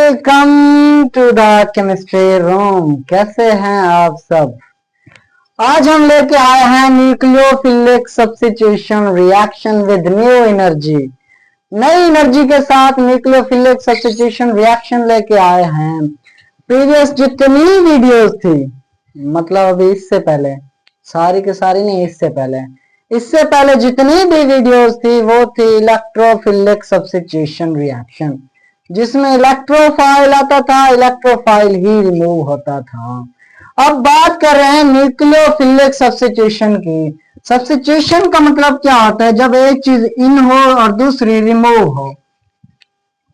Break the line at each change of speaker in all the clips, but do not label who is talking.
Welcome to the chemistry room. कैसे हैं आप सब। आज हम लेके आए हैं nucleophilic substitution reaction with new energy. नई एनर्जी के साथ न्यूक्लियोफिलिक सब्स्टिट्यूशन रिएक्शन लेके आए हैं। प्रीवियस जितनी वीडियोस थी, मतलब अभी इससे पहले, सारी की सारी नहीं, इससे पहले जितनी भी वीडियोस थी वो थी इलेक्ट्रोफिलिक सब्स्टिट्यूशन रिएक्शन, जिसमें इलेक्ट्रोफाइल आता था, इलेक्ट्रोफाइल ही रिमूव होता था। अब बात कर रहे हैं न्यूक्लियोफिलिक सब्स्टिट्यूशन की। सब्स्टिट्यूशन का मतलब क्या होता है? जब एक चीज इन हो और दूसरी रिमूव हो,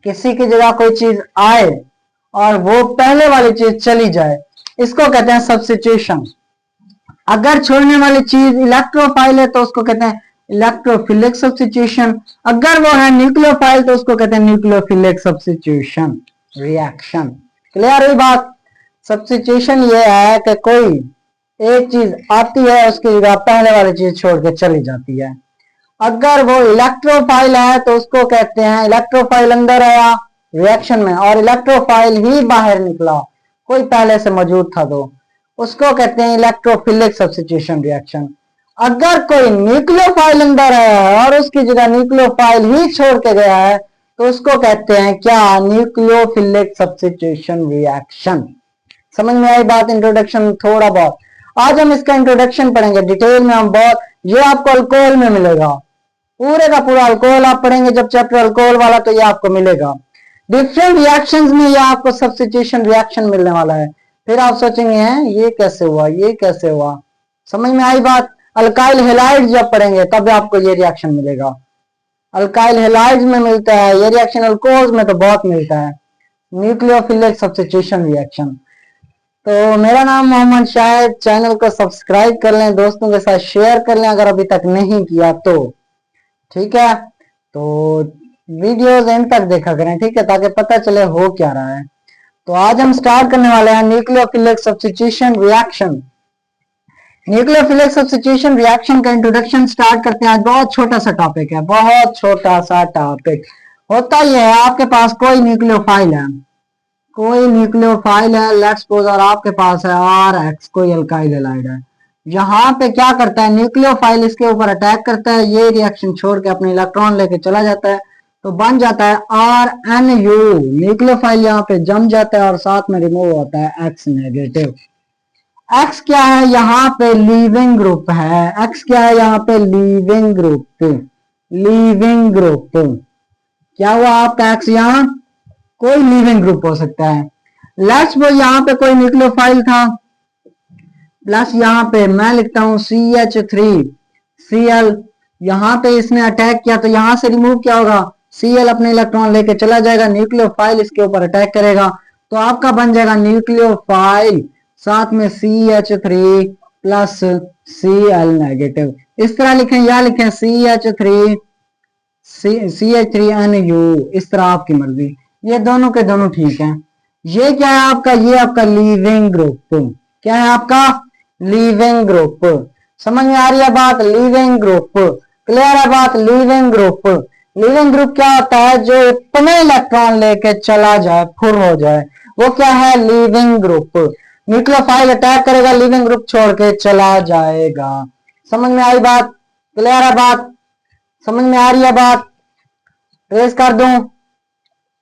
किसी की जगह कोई चीज आए और वो पहले वाली चीज चली जाए, इसको कहते हैं सब्स्टिट्यूशन। अगर छोड़ने वाली चीज इलेक्ट्रोफाइल है तो उसको कहते हैं इलेक्ट्रोफिलिक सब्स्टिट्यूशन। अगर वो है न्यूक्लियोफाइल तो उसको कहते हैं न्यूक्लियोफिलिक सब्स्टिट्यूशन रिएक्शन। क्लियर हुई बात। सब्स्टिट्यूशन ये है कि कोई एक चीज आती है, उसकी जगह पहले वाली चीज छोड़ के चली जाती है। अगर वो इलेक्ट्रोफाइल है तो उसको कहते हैं, इलेक्ट्रोफाइल अंदर आया रिएक्शन में और इलेक्ट्रोफाइल ही बाहर निकला, कोई पहले से मौजूद था तो उसको कहते हैं इलेक्ट्रोफिलिक सब्स्टिट्यूशन रिएक्शन। अगर कोई न्यूक्लियोफाइल अंदर है और उसकी जगह न्यूक्लियोफाइल ही छोड़ के गया है तो उसको कहते हैं क्या? Nucleophilic substitution reaction. समझ में आई बात? इंट्रोडक्शन थोड़ा बहुत। आज हम इसका इंट्रोडक्शन पढ़ेंगे डिटेल में। हम बहुत, ये आपको अल्कोहल में मिलेगा, पूरे का पूरा अल्कोहल आप पढ़ेंगे जब चैप्टर अल्कोहल वाला, तो ये आपको मिलेगा। डिफरेंट रिएक्शंस में ये आपको सब्स्टिट्यूशन रिएक्शन मिलने वाला है। फिर आप सोचेंगे हैं ये कैसे हुआ, ये कैसे हुआ। समझ में आई बात? अल्काइल हैलाइड जब पढ़ेंगे तब आपको ये रिएक्शन मिलेगा। अल्काइल हैलाइड में मिलता है ये रिएक्शन, अल्कोहल्स में तो बहुत मिलता है। Nucleophilic substitution reaction. तो मेरा नाम मोहम्मद शाहिद। चैनल को सब्सक्राइब कर लें, दोस्तों के साथ शेयर कर लें अगर अभी तक नहीं किया तो, ठीक है। तो वीडियोस एंड तक देखा करें, ठीक है, ताकि पता चले हो क्या रहा है। तो आज हम स्टार्ट करने वाले हैं nucleophilic substitution reaction. Nucleophilic substitution reaction का इंट्रोडक्शन स्टार्ट करते हैं। आज बहुत छोटा सा टॉपिक है, बहुत छोटा सा टॉपिक। होता यह है, आपके पास कोई न्यूक्लियोफाइल है, लेट्स सपोज, और आपके पास है RX, कोई अल्काइल हैलाइड है। यहाँ पे क्या करता है, न्यूक्लियोफाइल इसके ऊपर अटैक करता है, ये रिएक्शन छोड़ के अपने इलेक्ट्रॉन लेके चला जाता है, तो बन जाता है RNU। न्यूक्लियोफाइल यहाँ पे जम जाता है और साथ में रिमूव होता है X नेगेटिव। X क्या है? यहाँ पे लीविंग ग्रुप है। X क्या है? यहाँ पे लीविंग ग्रुप। क्या हुआ आपका X? यहाँ कोई लीविंग ग्रुप हो सकता है। लेट्स सपोज यहाँ पे कोई न्यूक्लियोफाइल था, प्लस यहाँ पे मैं लिखता हूं CH3Cl। यहाँ पे इसने अटैक किया तो यहाँ से रिमूव क्या होगा? Cl अपने इलेक्ट्रॉन लेके चला जाएगा, न्यूक्लियोफाइल इसके ऊपर अटैक करेगा, तो आपका बन जाएगा न्यूक्लियोफाइल साथ में CH3 प्लस Cl नेगेटिव। इस तरह लिखें या लिखें CH3NU, इस तरह आपकी मर्जी। ये दोनों के दोनों ठीक हैं। ये क्या है आपका? ये आपका लीविंग ग्रुप। क्या है आपका? Leaving group. समझ में आ रही है बात? Leaving group. क्लियर है बात? Leaving group. लीविंग ग्रुप क्या होता है? जो इतने इलेक्ट्रॉन लेके चला जाए, फुर हो जाए, वो क्या है? Leaving group. न्यूक्लियोफाइल अटैक करेगा, लीविंग ग्रुप छोड़ के चला जाएगा। समझ में आई बात? क्लियर है बात? समझ में आ रही है बात? ट्रेस कर दूं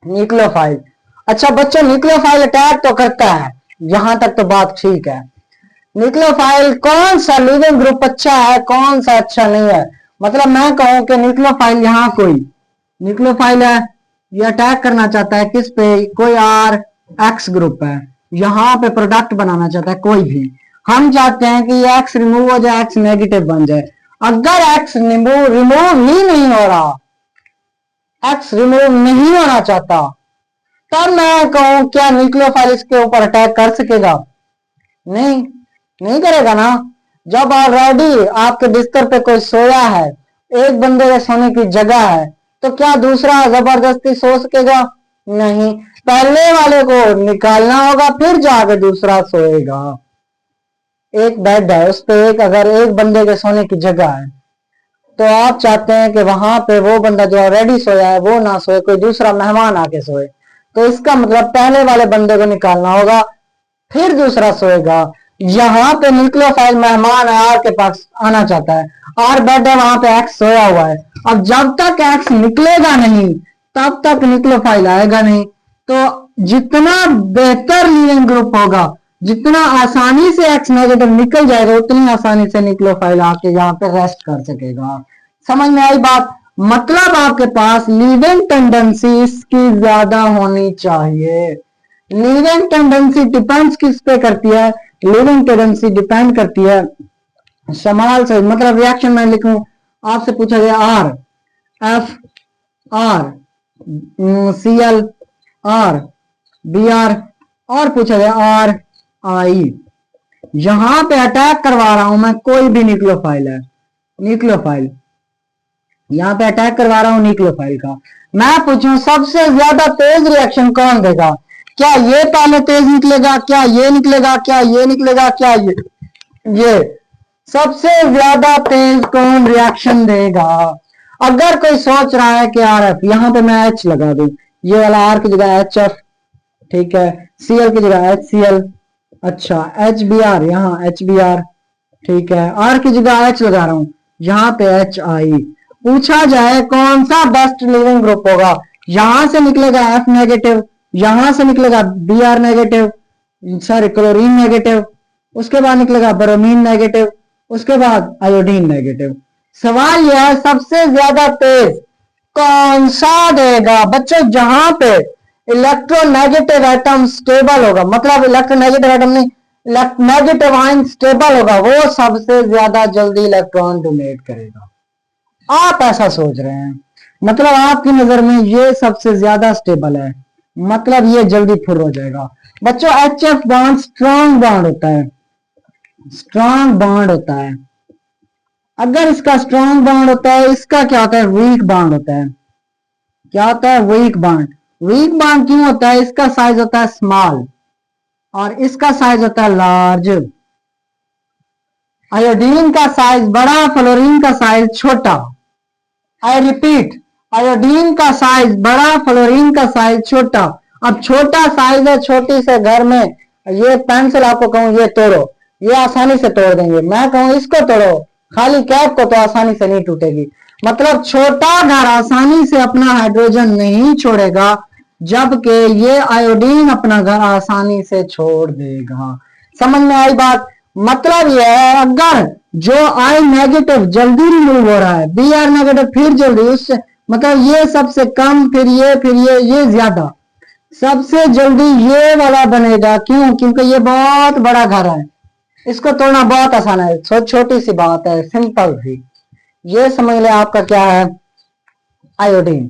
न्यूक्लियोफाइल। अच्छा बच्चों, न्यूक्लियोफाइल अटैक तो करता है, यहां तक तो बात ठीक है। न्यूक्लियोफाइल कौन सा लीविंग ग्रुप अच्छा है, कौन सा अच्छा नहीं है? मतलब मैं कहूं कि न्यूक्लियोफाइल, यहाँ कोई न्यूक्लियोफाइल है, ये अटैक करना चाहता है किस पे? कोई RX ग्रुप है, यहाँ पे प्रोडक्ट बनाना चाहता है कोई भी। हम चाहते हैं कि ये X रिमूव हो जाए, X नेगेटिव बन जाए। अगर X रिमूव ही नहीं हो रहा, X रिमूव नहीं होना चाहता, तब मैं कहूं क्या न्यूक्लियोफाइल इसके ऊपर अटैक कर सकेगा? नहीं करेगा ना। जब ऑलरेडी आपके बिस्तर पे कोई सोया है, एक बंदे के सोने की जगह है, तो क्या दूसरा जबरदस्ती सो सकेगा? नहीं, पहले वाले को निकालना होगा, फिर जाके दूसरा सोएगा। एक बेड है, उस पे अगर एक बंदे के सोने की जगह है, तो आप चाहते हैं कि वहां पे वो बंदा जो ऑलरेडी सोया है वो ना सोए, कोई दूसरा मेहमान आके सोए, तो इसका मतलब पहले वाले बंदे को निकालना होगा, फिर दूसरा सोएगा। यहाँ पे न्यूक्लियोफाइल मेहमान है, आर के पास आना चाहता है, आर बेड है, वहां पे एक्स सोया हुआ है। अब जब तक एक्स निकलेगा नहीं तब तक न्यूक्लियोफाइल आएगा नहीं। तो जितना बेहतर लीविंग ग्रुप होगा, जितना आसानी से एक्स नेगेटिव निकल जाएगा, उतनी आसानी से न्यूक्लियोफाइल आके यहाँ पे रेस्ट कर सकेगा। समझ में आई बात? मतलब आपके पास लीविंग टेंडेंसी इसकी ज्यादा होनी चाहिए। लीविंग टेंडेंसी डिपेंड्स किस पे करती है? लीविंग टेंडेंसी डिपेंड करती है स्मॉल साइज, मतलब रिएक्शन में लिखूं, आपसे पूछा गया R F R C L R B R, और पूछा गया आर आई। यहां पे अटैक करवा रहा हूं मैं, कोई भी न्यूक्लियोफाइल है, न्यूक्लियोफाइल यहां पे अटैक करवा रहा हूं न्यूक्लियोफाइल का। मैं पूछूं सबसे ज्यादा तेज रिएक्शन कौन देगा? क्या ये पहले तेज निकलेगा, क्या ये निकलेगा, क्या ये निकलेगा, क्या ये सबसे ज्यादा तेज कौन रिएक्शन देगा? अगर कोई सोच रहा है कि आर एफ, यहां पे मैं एच लगा दूं, ये वाला आर की जगह एच एफ, ठीक है, सी एल की जगह एच सी एल, अच्छा एच बी आर, यहाँ एच बी आर, ठीक है, आर की जगह एच लगा रहा हूं, यहाँ पे एच आई। पूछा जाए कौन सा बेस्ट लिविंग ग्रुप होगा, यहां से निकलेगा एफ नेगेटिव, यहां से निकलेगा B R negative, sorry chlorine negative, उसके बाद निकलेगा ब्रोमीन नेगेटिव, उसके बाद आयोडीन नेगेटिव। सवाल यह है सबसे ज्यादा तेज कौन सा देगा? बच्चों जहां पे इलेक्ट्रोनेगेटिव एटम स्टेबल होगा, मतलब इलेक्ट्रोनेगेटिव एटम नहीं, नेगेटिव आयन स्टेबल होगा, वो सबसे ज्यादा जल्दी इलेक्ट्रॉन डोनेट करेगा। आप ऐसा सोच रहे हैं, मतलब आपकी नजर में ये सबसे ज्यादा स्टेबल है, मतलब ये जल्दी फुल हो जाएगा। बच्चों H F bond strong bond होता है, स्ट्रॉन्ग बॉन्ड होता है। अगर इसका स्ट्रॉन्ग बॉन्ड होता है, इसका क्या होता है? वीक बॉन्ड होता है। क्या होता है? Weak bond. वीक बॉन्ड क्यों होता है? इसका साइज होता है स्मॉल और इसका साइज होता है लार्ज। आयोडीन का साइज बड़ा, फ्लोरीन का साइज छोटा। आई रिपीट, आयोडीन का साइज बड़ा, फ्लोरीन का साइज छोटा। अब छोटा साइज है, छोटी से घर में ये पेंसिल आपको कहूं ये तोड़ो, ये आसानी से तोड़ देंगे। मैं कहूं इसको तोड़ो, खाली कैप को, तो आसानी से नहीं टूटेगी। मतलब छोटा घर आसानी से अपना हाइड्रोजन नहीं छोड़ेगा, जबकि ये आयोडीन अपना घर आसानी से छोड़ देगा। समझ में आई बात? मतलब यह है अगर जो आई नेगेटिव जल्दी रिमूव हो रहा है, बी आर नेगेटिव फिर जल्दी, उससे मतलब ये सबसे कम, फिर ये ज्यादा, सबसे जल्दी ये वाला बनेगा। क्यों? क्योंकि ये बहुत बड़ा घर है, इसको तोड़ना बहुत आसान है, छोटी सी बात है, सिंपल थी। ये समझ ले आपका क्या है? आयोडीन।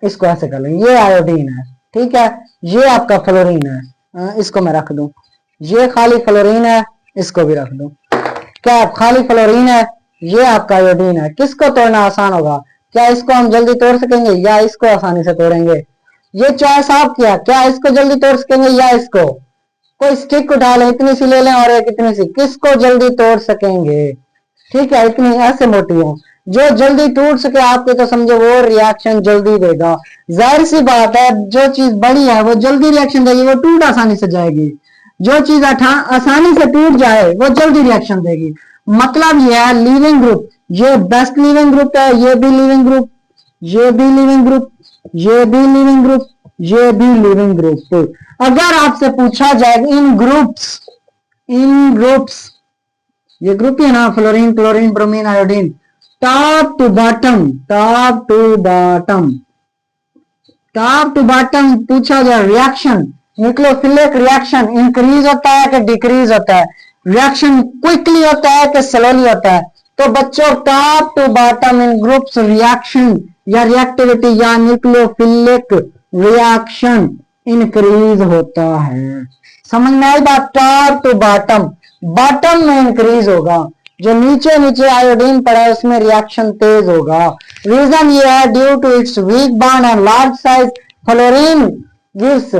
इसको ऐसे कर लेंगे, ये आयोडीन है, ठीक है, ये आपका फ्लोरीन है, इसको मैं रख दूं, ये खाली फ्लोरीन है, इसको भी रख दूं। क्या खाली फ्लोरीन है, ये आपका आयोडीन है। किसको तोड़ना आसान होगा? क्या इसको हम जल्दी तोड़ सकेंगे या इसको आसानी से तोड़ेंगे? ये चॉइस आप किया, क्या इसको जल्दी तोड़ सकेंगे या इसको? कोई स्टिक उठा ले, इतनी सी ले लें और एक इतनी सी, किसको जल्दी तोड़ सकेंगे? ठीक है, इतनी ऐसे मोटी हो, जो जल्दी टूट सके आपके, तो समझो वो रिएक्शन जल्दी देगा। जाहिर सी बात है, जो चीज बड़ी है वो जल्दी रिएक्शन देगी, वो टूट आसानी से जाएगी। जो चीज आसानी से टूट जाए वो जल्दी रिएक्शन देगी। मतलब ये है लिविंग ग्रुप, ये बेस्ट लिविंग ग्रुप है, ये भी लिविंग ग्रुप, ये भी लिविंग ग्रुप, ये भी लिविंग ग्रुप, ये भी लिविंग ग्रुप। अगर आपसे पूछा जाए इन ग्रुप्स, ये ग्रुप है ना, fluorine, chlorine, bromine, iodine, top to bottom, top to bottom, top to bottom पूछा जाए रिएक्शन, न्यूक्लियोफिलिक रिएक्शन इंक्रीज होता है कि डिक्रीज होता है? रिएक्शन क्विकली होता है कि स्लोली होता है? तो बच्चों top to bottom in groups reaction या रिएक्टिविटी या न्यूक्लियोफिलिक रिएक्शन इंक्रीज होता है। समझ में आई बात? टॉप टू बॉटम, बॉटम में इंक्रीज होगा, जो नीचे नीचे आयोडीन पड़ा है उसमें रिएक्शन तेज होगा। रीजन ये है due to its weak bond and large size, fluorine gives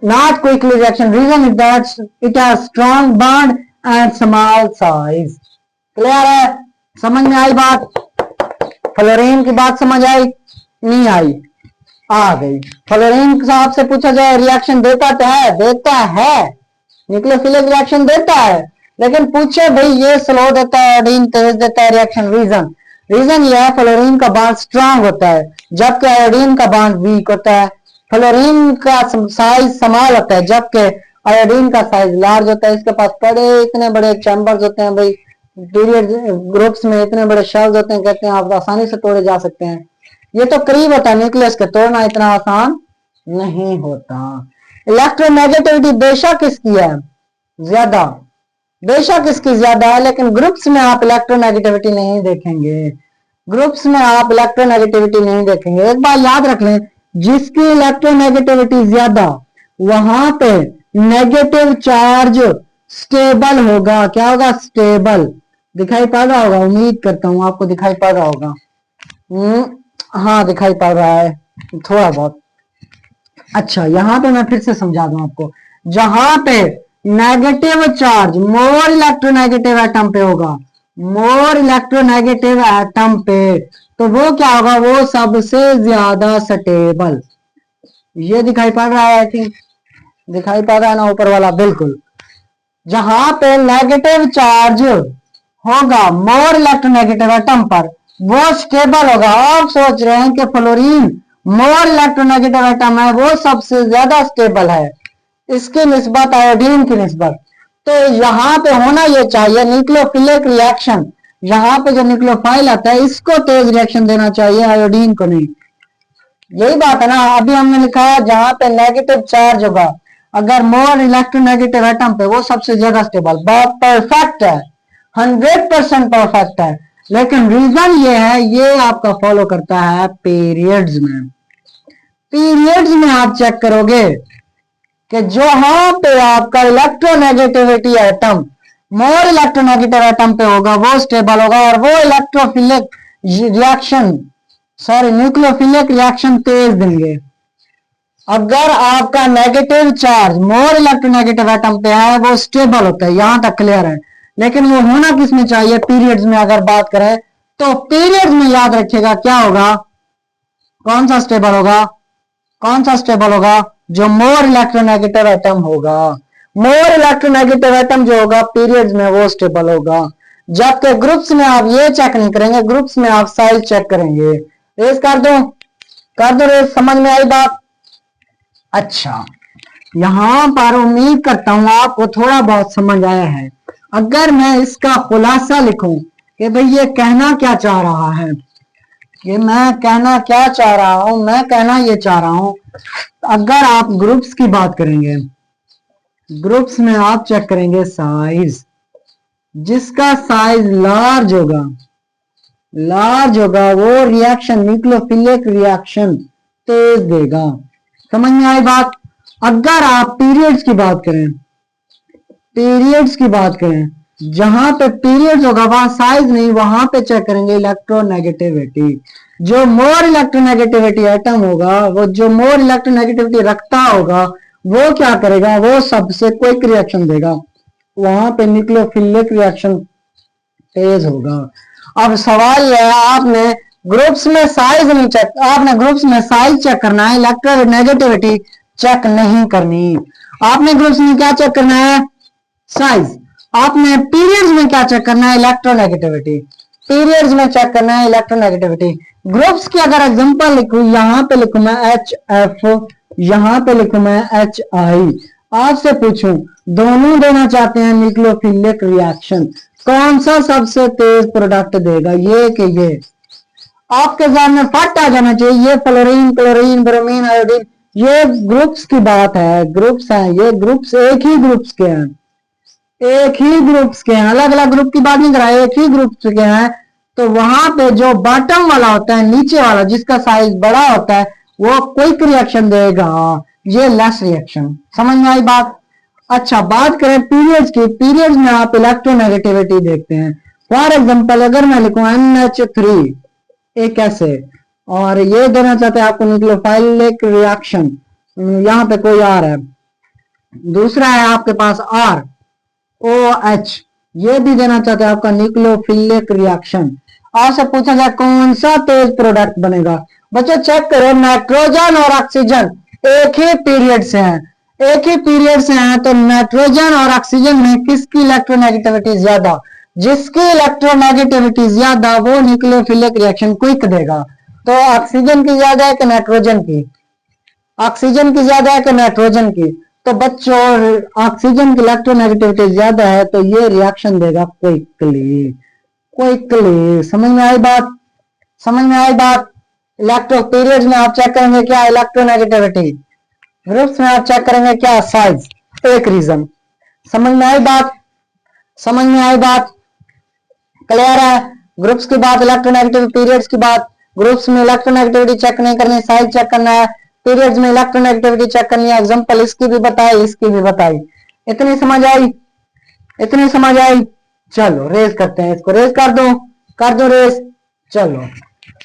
not quickly reaction, reason is that it has strong bond and small size। Clear है? समझ में आई बात? फ्लोरीन की बात समझ आई? नहीं आई? आ गई। फ्लोरीन साहब से पूछा जाए रिएक्शन देता तो है, देता है, न्यूक्लियोफिलिक रिएक्शन देता है, लेकिन पूछे भाई ये स्लो देता है, आयोडीन तेज देता है रिएक्शन, रीजन रीजन ये है फ्लोरीन का बॉन्ड स्ट्रांग होता है जबकि आयोडीन का बॉन्ड वीक होता है। फ्लोरीन का साइज स्मॉल होता है जबकि आयोडीन का साइज लार्ज होता है। इसके पास बड़े इतने बड़े चैम्बर्स होते हैं भाई, पीरियड ग्रुप्स में इतने बड़े शेल्स होते हैं, कहते हैं आप आसानी से तोड़े जा सकते हैं। ये तो करीब होता है न्यूक्लियस के, तोड़ना इतना आसान नहीं होता। इलेक्ट्रोनेगेटिविटी बेशक इसकी है ज्यादा, बेशक इसकी ज्यादा है, लेकिन ग्रुप्स में आप इलेक्ट्रोनेगेटिविटी नहीं देखेंगे, ग्रुप्स में आप इलेक्ट्रोनेगेटिविटी नहीं देखेंगे। एक बात याद रख लें, जिसकी इलेक्ट्रोनेगेटिविटी ज्यादा वहां पे नेगेटिव चार्ज स्टेबल होगा। क्या होगा? स्टेबल। दिखाई पड़ रहा होगा, उम्मीद करता हूं आपको दिखाई पड़ रहा होगा। हाँ दिखाई पड़ रहा है थोड़ा बहुत। अच्छा यहां पे मैं फिर से समझा दूं आपको, जहां पे negative charge more electronegative atom पे होगा, मोर इलेक्ट्रोनेगेटिव एटम पे, तो वो क्या होगा? वो सबसे ज्यादा स्टेबल। ये दिखाई पड़ रहा है? आई थिंक दिखाई पड़ रहा है ना ऊपर वाला? बिल्कुल। जहां पे नेगेटिव चार्ज होगा मोर इलेक्ट्रोनेगेटिव एटम पर, वो स्टेबल होगा। आप सोच रहे हैं कि फ्लोरीन मोर इलेक्ट्रोनेगेटिव एटम है, वो सबसे ज्यादा स्टेबल है इसकी निस्बत आयोडीन की निस्बत। तो यहाँ पे होना ये चाहिए न्यूक्लियोफिलिक रिएक्शन, यहाँ पे जो न्यूक्लियोफाइल आता है इसको तेज रिएक्शन देना चाहिए, आयोडीन को नहीं। यही बात है ना, अभी हमने लिखा है जहां पे नेगेटिव चार्ज होगा, अगर मोर इलेक्ट्रोनेगेटिव एटम पे, वो सबसे ज्यादा स्टेबल। बहुत परफेक्ट है, 100% परफेक्ट है। लेकिन रीजन ये है, ये आपका फॉलो करता है पीरियड्स में। पीरियड्स में आप चेक करोगे कि जहां पे आपका electronegativity atom more electronegative atom पे होगा वो स्टेबल होगा, और वो इलेक्ट्रोफिलिक रिएक्शन न्यूक्लियोफिलिक रिएक्शन तेज देंगे। अगर आपका negative charge more electronegative atom पे है वो स्टेबल होता है, यहां तक क्लियर है। लेकिन वो होना किस में चाहिए? पीरियड्स में अगर बात करें तो पीरियड्स में याद रखिएगा क्या होगा, कौन सा स्टेबल होगा? कौन सा स्टेबल होगा? जो मोर इलेक्ट्रोनेगेटिव एटम होगा। मोर इलेक्ट्रोनेगेटिव एटम जो होगा पीरियड्स में वो स्टेबल होगा, जबकि ग्रुप्स में आप ये चेक नहीं करेंगे, ग्रुप्स में आप साइज चेक करेंगे। रेस कर दो रेस, समझ में आई बात? अच्छा यहां पर उम्मीद करता हूं आपको थोड़ा बहुत समझ आया है। अगर मैं इसका खुलासा लिखूं कि भाई ये कहना क्या चाह रहा है, कि मैं कहना क्या चाह रहा हूं, मैं कहना ये चाह रहा हूं, अगर आप ग्रुप्स की बात करेंगे, ग्रुप्स में आप चेक करेंगे साइज, जिसका साइज लार्ज होगा वो रिएक्शन न्यूक्लियोफिलिक रिएक्शन तेज देगा। समझ में आई बात? अगर आप पीरियड्स की बात करें, पीरियड्स की बात करें, जहां पे पीरियड्स होगा वहां साइज नहीं, वहां पे चेक करेंगे इलेक्ट्रोनेगेटिविटी। जो मोर इलेक्ट्रोनेगेटिविटी एटम होगा, वो जो मोर इलेक्ट्रोनेगेटिविटी रखता होगा, वो क्या करेगा? वो सबसे क्विक रिएक्शन देगा, वहां पे न्यूक्लियोफिलिक रिएक्शन तेज होगा। अब सवाल यह है, आपने ग्रुप्स में साइज नहीं चेक, आपने ग्रुप्स में साइज चेक करना है, इलेक्ट्रोनेगेटिविटी चेक नहीं करनी। आपने ग्रुप्स में क्या चेक करना है? साइज। आपने पीरियड्स में क्या चेक करना है? इलेक्ट्रोनेगेटिविटी। पीरियड्स में चेक करना है इलेक्ट्रोनेगेटिविटी। ग्रुप्स की अगर एग्जांपल लिखूं, यहां पे लिखूं मैं HF, यहां पे लिखूं मैं HI। आपसे पूछूं, दोनों देना चाहते हैं न्यूक्लियोफिलिक रिएक्शन, कौन सा सबसे तेज प्रोडक्ट देगा, ये कि ये? आपके सामने फट आ जाना चाहिए, ये फ्लोरीन, क्लोरीन, ब्रोमीन, आयोडीन, ये ग्रुप्स की बात है, ग्रुप्स हैं, ये ग्रुप्स एक ही ग्रुप्स के हैं, एक ही ग्रुप्स के हैं, अलग अलग ग्रुप की बात नहीं कर रहा है, एक ही ग्रुप्स के हैं। तो वहां पे जो बॉटम वाला होता है, नीचे वाला जिसका साइज बड़ा होता है, वो क्विक रिएक्शन देगा, ये लेस रिएक्शन। समझ में आई बात? अच्छा बात करें पीरियड्स की, पीरियड्स में आप इलेक्ट्रोनेगेटिविटी देखते हैं। फॉर एग्जांपल अगर मैं लिखूं NH3 एक ऐसे, और ये देना चाहते हैं आपको न्यूक्लियोफाइलिक रिएक्शन, यहां पे कोई R है, दूसरा है आपके पास ROH, ये भी देना चाहते हैं आपका न्यूक्लियोफिलिक रिएक्शन। आपसे पूछा जाए कौन सा तेज प्रोडक्ट बनेगा, बच्चों चेक करो, नाइट्रोजन और ऑक्सीजन एक ही पीरियड से हैं, एक ही पीरियड से हैं, तो नाइट्रोजन और ऑक्सीजन में किसकी इलेक्ट्रोनेगेटिविटी ज्यादा? जिसकी इलेक्ट्रोनेगेटिविटी ज्यादा वो न्यूक्लियोफिलिक रिएक्शन क्विक देगा। तो ऑक्सीजन की ज्यादा है कि नाइट्रोजन की? ऑक्सीजन की ज्यादा है कि नाइट्रोजन की? तो बच्चों ऑक्सीजन की इलेक्ट्रोनेगेटिविटी ज्यादा है, तो ये रिएक्शन देगा क्विकली। क्विकली समझ में आई बात? समझ में आई बात? इलेक्ट्रो पीरियड में आप चेक करेंगे क्या? इलेक्ट्रोनेगेटिविटी। ग्रुप्स में आप चेक करेंगे क्या? साइज। एक रीजन। समझ में आई बात? समझ में आई बात? क्लियर है? ग्रुप्स की बात, इलेक्ट्रोनेगेटिव पीरियड्स की बात। ग्रुप्स में इलेक्ट्रोनेगेटिविटी चेक नहीं करनी, साइज चेक करना है। पीरियड्स में इलेक्ट्रोनेगेटिविटी चेक करनी है। एग्जांपल इसकी भी बताई, इसकी भी बताई। इतनी समझ आई? इतनी समझ आई? चलो रेस करते हैं, इसको रेस कर दो रेस। चलो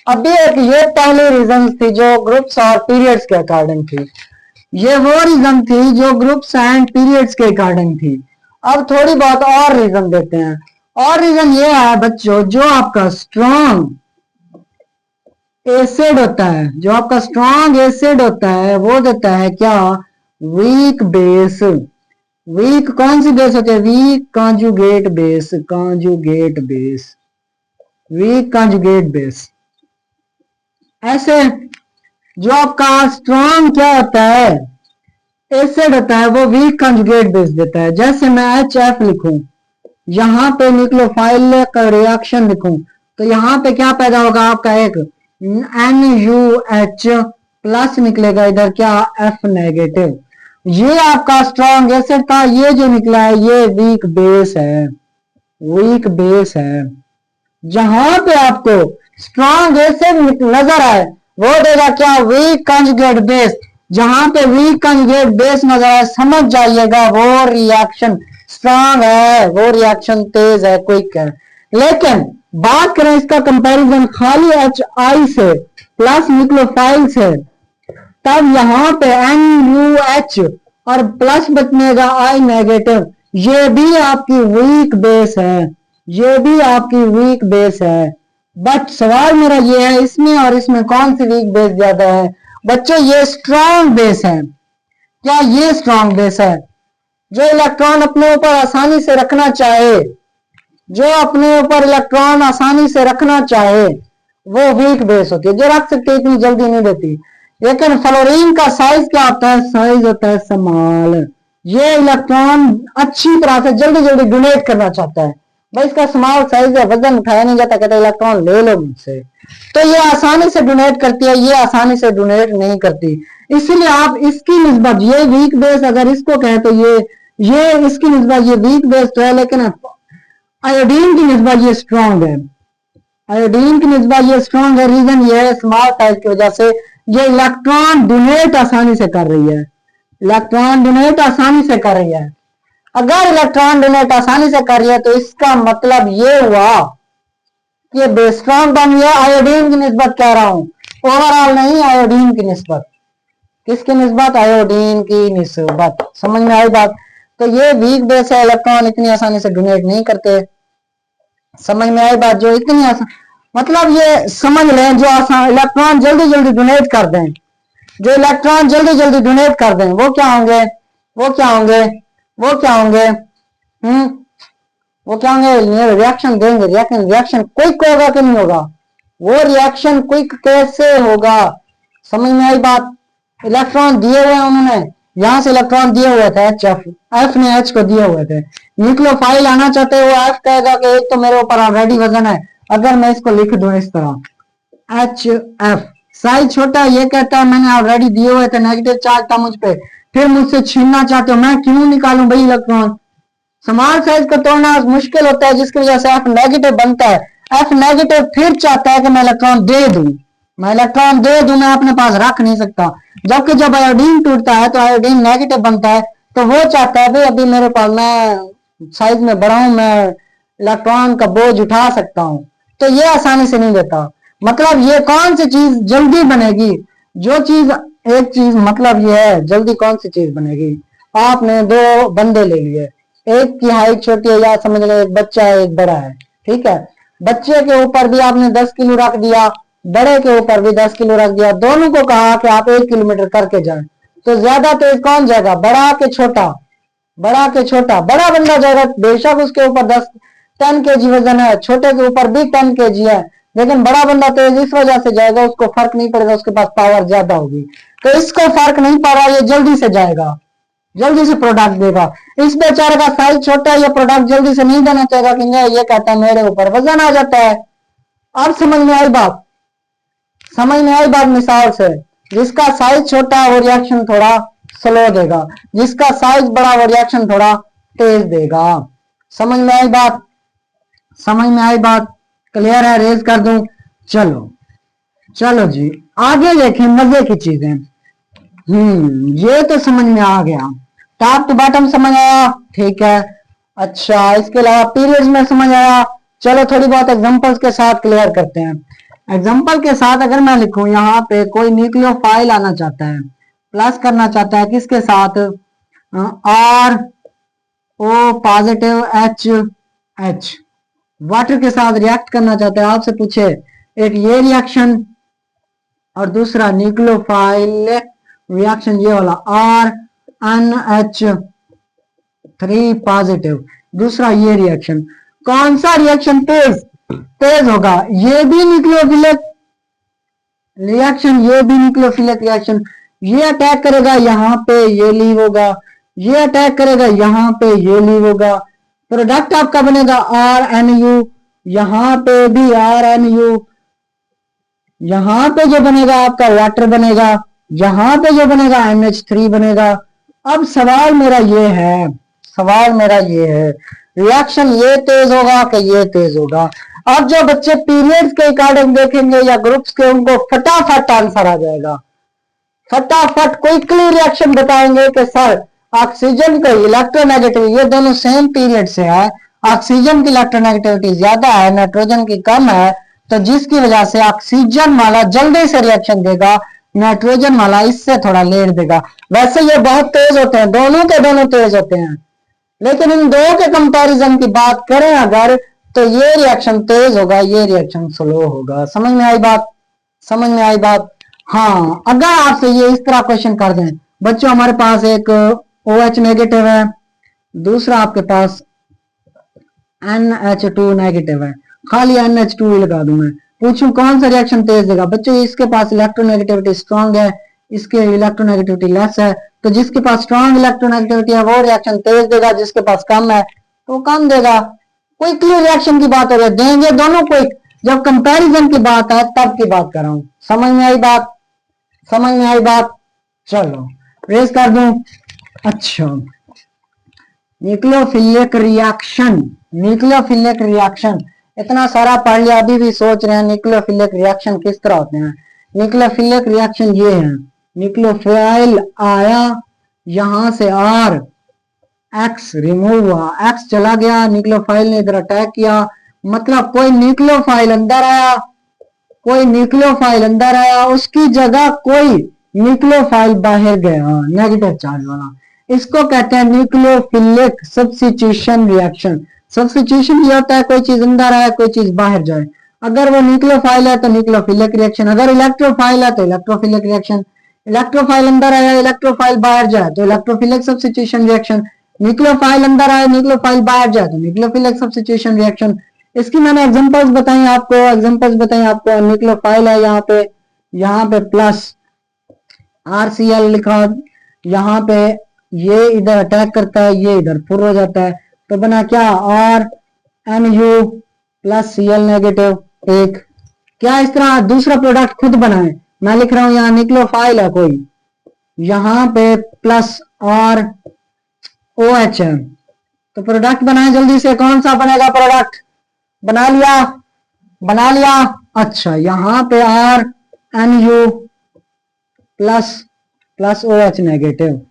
अभी एक ये पहली रीजन थी जो ग्रुप्स और पीरियड्स के अकॉर्डिंग थी, ये वो रीजन थी जो ग्रुप्स एंड पीरियड्स के अकॉर्डिंग थी। अब थोड़ी बहुत और रीजन देते हैं। और रीजन ये है बच्चों, जो आपका स्ट्रॉन्ग एसिड होता है, जो आपका स्ट्रॉन्ग एसिड होता है वो देता है क्या? Weak base. वीक कौन सी बेस होती है? Weak conjugate base. Conjugate base, weak conjugate base. ऐसे जो आपका स्ट्रॉन्ग क्या होता है? एसिड होता है, वो वीक कॉन्जुगेट बेस देता है। जैसे मैं HF लिखूं, यहां पे न्यूक्लियोफाइल का रिएक्शन लिखूं, तो यहां पे क्या पैदा होगा? आपका एक NuH प्लस निकलेगा, इधर क्या? F negative. ये आपका स्ट्रॉन्ग एसिड था, ये जो निकला है ये वीक बेस है। वीक बेस है। जहां पे आपको स्ट्रॉन्ग एसिड नजर आए वो देगा क्या? Weak conjugate base. जहां पे वीक कंजुगेट बेस नजर आए समझ जाइएगा वो रिएक्शन स्ट्रॉन्ग है, वो रिएक्शन तेज है, क्विक है। लेकिन बात करें इसका कंपैरिजन खाली HI से प्लस न्यूक्लियोफाइल से, तब यहां पे NuH और प्लस बचनेगा I नेगेटिव। ये भी आपकी वीक बेस है, ये भी आपकी वीक बेस है। बट सवाल मेरा ये है, इसमें और इसमें कौन सी वीक बेस ज्यादा है? बच्चों ये स्ट्रॉन्ग बेस है। क्या ये स्ट्रॉन्ग बेस है? जो इलेक्ट्रॉन अपने ऊपर आसानी से रखना चाहे, जो अपने ऊपर इलेक्ट्रॉन आसानी से रखना चाहे वो वीक बेस होती है, जो रख सकते इतनी जल्दी नहीं देती। लेकिन फ्लोरीन का साइज क्या होता है? साइज होता है स्मॉल। ये इलेक्ट्रॉन अच्छी तरह से जल्दी जल्दी डोनेट करना चाहता है, भाई इसका स्मॉल साइज है, वजन उठाया नहीं जाता, कहते इलेक्ट्रॉन ले लो मुझसे। तो ये आसानी से डोनेट करती है, ये आसानी से डोनेट नहीं करती। इसलिए आप इसकी निस्बत, ये वीक बेस अगर इसको कहें तो ये इसकी निस्बत ये वीक बेस तो है, लेकिन आयोडीन की निस्बत ये स्ट्रॉन्ग है। आयोडीन की निस्बत ये स्ट्रॉन्ग है। रीजन ये है स्मॉल साइज की वजह से ये इलेक्ट्रॉन डोनेट आसानी से कर रही है। इलेक्ट्रॉन डोनेट आसानी से कर रही है। अगर इलेक्ट्रॉन डोनेट आसानी से कर रही है तो इसका मतलब ये हुआ कि बेस स्ट्रॉन्ग बन गया। आयोडीन की निस्बत कह रहा हूं, ओवरऑल नहीं, आयोडीन की निस्बत। किसकी निस्बत? आयोडीन की निस्बत। समझ में आई बात? तो ये वीक बेस है, इलेक्ट्रॉन इतनी आसानी से डोनेट नहीं करते। समझ में आई बात? जो इतनी आसान, मतलब ये समझ लें जो आसान इलेक्ट्रॉन जल्दी जल्दी डोनेट कर दें, जो इलेक्ट्रॉन जल्दी जल्दी डोनेट कर दें वो क्या होंगे? वो क्या होंगे? वो क्या होंगे? वो क्या होंगे? रिएक्शन देंगे। रिएक्शन क्विक होगा कि नहीं होगा? वो रिएक्शन क्विक कैसे होगा? समझ में आई बात? इलेक्ट्रॉन दिए हुए उन्होंने, यहां से इलेक्ट्रॉन दिए हुए थे HF, F ने H को दिए हुए थे। न्यूक्लियोफाइल आना चाहते हैं, वो F कहेगा कि एक तो मेरे ऊपर ऑलरेडी वजन है। अगर मैं इसको लिख दूं इस तरह HF, साइज छोटा, ये कहता है मैंने ऑलरेडी दिए हुए थे, नेगेटिव चार्ज था मुझ पे, फिर मुझसे छीनना चाहते हो, मैं क्यों निकालूं भाई इलेक्ट्रॉन? स्मॉल साइज को तोड़ना मुश्किल होता है, जिसकी वजह से F नेगेटिव बनता है। F नेगेटिव फिर चाहता है कि मैं इलेक्ट्रॉन दे दूं, मैं इलेक्ट्रॉन दे दूं, मैं अपने पास रख नहीं सकता। जबकि जब आयोडीन टूटता है तो आयोडीन नेगेटिव बनता है, तो वो चाहता है भाई अभी मेरे पास, मैं साइज में बड़ा हूं, मैं इलेक्ट्रॉन का बोझ उठा सकता हूं, तो ये आसानी से नहीं देता। मतलब ये कौन सी चीज जल्दी बनेगी? जो चीज, एक चीज मतलब ये है जल्दी कौन सी चीज बनेगी? आपने दो बंदे ले लिए, एक की हाइट छोटी है, या समझ लो एक बच्चा है एक बड़ा है, ठीक है। बच्चे के ऊपर भी आपने 10 किलो रख दिया, बड़े के ऊपर भी 10 किलो रख दिया, दोनों को कहा कि आप 1 किलोमीटर करके जाएं, तो ज्यादा तेज कौन जाएगा, बड़ा के छोटा, बड़ा के छोटा, बड़ा बंदा जाएगा, बेशक उसके ऊपर 10 kg वजन है, छोटे के ऊपर भी 10 kg है, लेकिन बड़ा बंदा तेज इस वजह से जाएगा, उसको फर्क नहीं पड़ेगा, उसके पास पावर ज्यादा होगी, तो इसको फर्क नहीं पड़ रहा, ये जल्दी से जाएगा, जल्दी से प्रोडक्ट देगा। इस बेचारे का साइज छोटा है, ये प्रोडक्ट जल्दी से नहीं देना चाहेगा, कि ये कहता है मेरे ऊपर वजन आ जाता है। अब समझ में आई बात, समझ में आई बात, मिसाल से जिसका साइज छोटा है वो रिएक्शन थोड़ा स्लो देगा, जिसका साइज बड़ा वो रिएक्शन थोड़ा तेज देगा। समझ में आई बात, समझ में आई बात, क्लियर है, रेज कर दूं, चलो चलो जी आगे देखें मजे की चीजें। ये तो समझ में आ गया, टॉप टू बॉटम समझ आया, ठीक है। अच्छा इसके अलावा पीरियड्स में समझ आया, चलो थोड़ी बहुत एग्जांपल्स के साथ क्लियर करते हैं। एग्जांपल के साथ अगर मैं लिखूं यहाँ पे, कोई न्यूक्लियोफाइल आना चाहता है, प्लस करना चाहता है किसके साथ, R O positive H H water के साथ रिएक्ट करना चाहता है, आपसे पूछे एक ये रिएक्शन और दूसरा न्यूक्लियोफाइल रिएक्शन ये वाला आर एन एच 3 पॉजिटिव, दूसरा ये रिएक्शन, कौन सा रिएक्शन तेज तेज होगा, ये भी न्यूक्लियोफिलिक रिएक्शन, ये भी न्यूक्लियोफिलिक रिएक्शन, ये अटैक करेगा यहाँ पे ये लीव होगा, ये अटैक करेगा यहाँ पे ये लीव होगा, प्रोडक्ट आपका बनेगा आर एन यू, यहाँ पे भी आर एन यू, यहाँ पे जो बनेगा आपका वाटर बनेगा, यहाँ पे जो बनेगा NH3 बनेगा। अब सवाल मेरा ये है, सवाल मेरा ये है, रिएक्शन ये तेज होगा कि ये तेज होगा। अब जो बच्चे पीरियड्स के अकॉर्डिंग देखेंगे या ग्रुप्स के, उनको फटाफट आंसर आ जाएगा, फटाफट क्विकली रिएक्शन बताएंगे कि सर ऑक्सीजन का इलेक्ट्रोनेगेटिविटी, ये दोनों सेम पीरियड से है, ऑक्सीजन की इलेक्ट्रोनेगेटिविटी ज्यादा है, नाइट्रोजन की कम है, तो जिसकी वजह से ऑक्सीजन वाला जल्दी से रिएक्शन देगा, नाइट्रोजन वाला इससे थोड़ा लेट देगा। वैसे ये बहुत तेज होते हैं, दोनों के दोनों तेज होते हैं, लेकिन इन दो के कंपैरिजन की बात करें अगर, तो ये रिएक्शन तेज होगा, ये रिएक्शन स्लो होगा। समझ में आई बात, समझ में आई बात। हाँ अगर आपसे ये इस तरह क्वेश्चन कर दें, बच्चों हमारे पास एक OH नेगेटिव है, दूसरा आपके पास NH2 नेगेटिव है, खाली NH2 ही लगा दूं मैं, पूछूं कौन सा रिएक्शन तेज देगा, बच्चों इसके पास इलेक्ट्रोनेगेटिविटी स्ट्रांग है, इसके इलेक्ट्रोनेगेटिविटी लेस है, तो जिसके पास स्ट्रांग इलेक्ट्रोनेगेटिविटी है वो रिएक्शन तेज देगा, जिसके पास कम है तो कम देगा। क्विकली रिएक्शन की बात हो रही है, देंगे दोनों क्विक, जब कंपैरिजन की बात है तब की बात कर रहा हूं। समझ में आई बात, समझ में आई बात, चलो रेस कर दूं। अच्छा न्यूक्लियोफिलिक रिएक्शन, न्यूक्लियोफिलिक रिएक्शन इतना सारा पढ़ लिया, अभी भी सोच रहे हैं न्यूक्लियोफिलिक रिएक्शन किस तरह होते हैं। न्यूक्लियोफिलिक रिएक्शन ये है, न्यूक्लियोफाइल आया, यहां से आर एक्स रिमूव हुआ, एक्स चला गया, न्यूक्लियोफाइल ने इधर अटैक किया, मतलब कोई न्यूक्लियोफाइल अंदर आया, कोई न्यूक्लियोफाइल अंदर आया, उसकी जगह कोई न्यूक्लियोफाइल बाहर गया, नेगेटिव चार्ज वाला, इसको कहते हैं न्यूक्लियोफिलिक सब्स्टिट्यूशन रिएक्शन। सब्स्टिट्यूशन ये होता है कोई चीज अंदर आए कोई चीज बाहर जाए, अगर वो न्यूक्लियोफाइल है तो न्यूक्लियोफिलिक रिएक्शन, अगर इलेक्ट्रोफाइल है तो इलेक्ट्रोफिलिक रिएक्शन, इलेक्ट्रोफाइल अंदर आया इलेक्ट्रोफाइल बाहर जाए तो इलेक्ट्रोफिलिक सब्स्टिट्यूशन रिएक्शन, न्यूक्लियोफाइल अंदर आए न्यूक्लियोफाइल बाहर जाए तो न्यूक्लियोफिलिक सब्स्टिट्यूशन रिएक्शन। इसकी मैंने एग्जांपल्स बताई आपको, एग्जांपल्स बताई आपको, न्यूक्लियोफाइल है यहाँ पे प्लस RCl लिखा, यहाँ पे ये इधर अटैक करता है, ये इधर फुर हो जाता है, तो बना क्या RNU प्लस Cl नेगेटिव एक। क्या इस तरह दूसरा प्रोडक्ट खुद बनाए, मैं लिख रहा हूं यहाँ न्यूक्लियोफाइल है कोई, यहाँ पे प्लस ROH है, तो प्रोडक्ट बनाए जल्दी से, कौन सा बनेगा प्रोडक्ट, बना लिया, बना लिया। अच्छा यहाँ पे RNU plus plus OH negative,